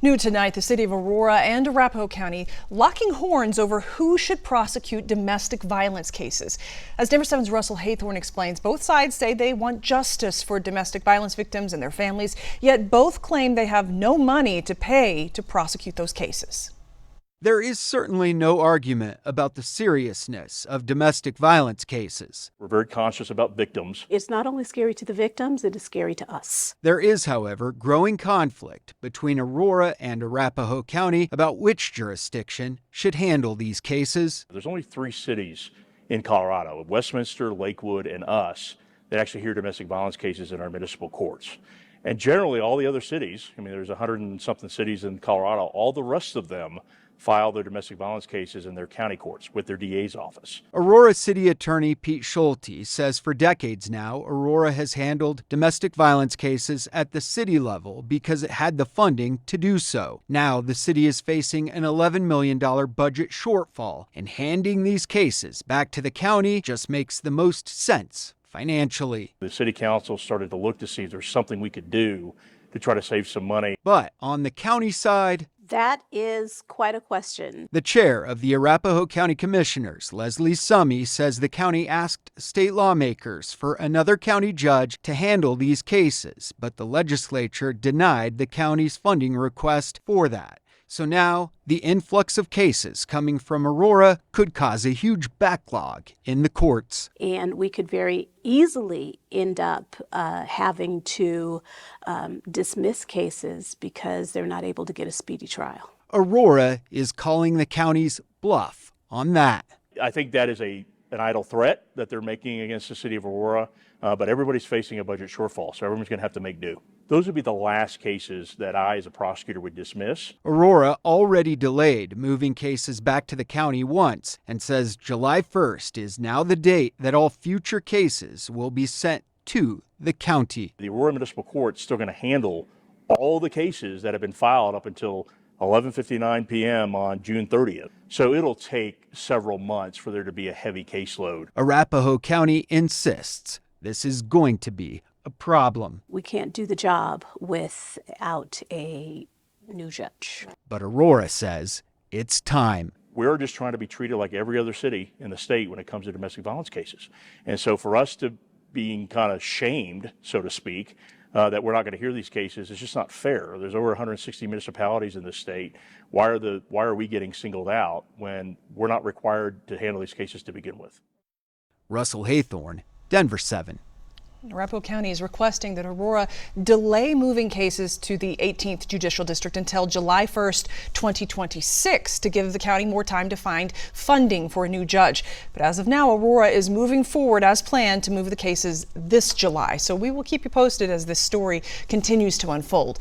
New tonight, the city of Aurora and Arapahoe County locking horns over who should prosecute domestic violence cases. As Denver 7's Russell Haythorne explains, both sides say they want justice for domestic violence victims and their families, yet both claim they have no money to pay to prosecute those cases. There is certainly no argument about the seriousness of domestic violence cases. We're very conscious about victims. It's not only scary to the victims, it is scary to us. There is, however, growing conflict between Aurora and Arapahoe County about which jurisdiction should handle these cases. There's only 3 cities in Colorado, Westminster, Lakewood, and us, that actually hear domestic violence cases in our municipal courts. And generally all the other cities, there's 100 and something cities in Colorado, all the rest of them file their domestic violence cases in their county courts with their DA's office. Aurora City Attorney Pete Schulte says for decades now, Aurora has handled domestic violence cases at the city level because it had the funding to do so. Now the city is facing an $11 million budget shortfall, and handing these cases back to the county just makes the most sense financially. The city council started to look to see if there's something we could do to try to save some money. But on the county side, that is quite a question. The chair of the Arapahoe County Commissioners, Leslie Summey, says the county asked state lawmakers for another county judge to handle these cases, but the legislature denied the county's funding request for that. So now, the influx of cases coming from Aurora could cause a huge backlog in the courts. And we could very easily end up having to dismiss cases because they're not able to get a speedy trial. Aurora is calling the county's bluff on that. I think that is an idle threat that they're making against the city of Aurora, but everybody's facing a budget shortfall, so everyone's going to have to make do. Those would be the last cases that I, as a prosecutor, would dismiss. Aurora already delayed moving cases back to the county once and says July 1st is now the date that all future cases will be sent to the county. The Aurora Municipal Court is still going to handle all the cases that have been filed up until 11:59 p.m. on June 30th. So it'll take several months for there to be a heavy caseload. Arapahoe County insists this is going to be a problem. We can't do the job without a new judge. But Aurora says it's time. We're just trying to be treated like every other city in the state when it comes to domestic violence cases. And so for us to being kind of shamed, so to speak, that we're not going to hear these cases, it's just not fair. There's over 160 municipalities in this state. Why are we getting singled out when we're not required to handle these cases to begin with? Russell Haythorne, Denver 7. Arapahoe County is requesting that Aurora delay moving cases to the 18th Judicial District until July 1st, 2026 to give the county more time to find funding for a new judge. But as of now, Aurora is moving forward as planned to move the cases this July. So we will keep you posted as this story continues to unfold.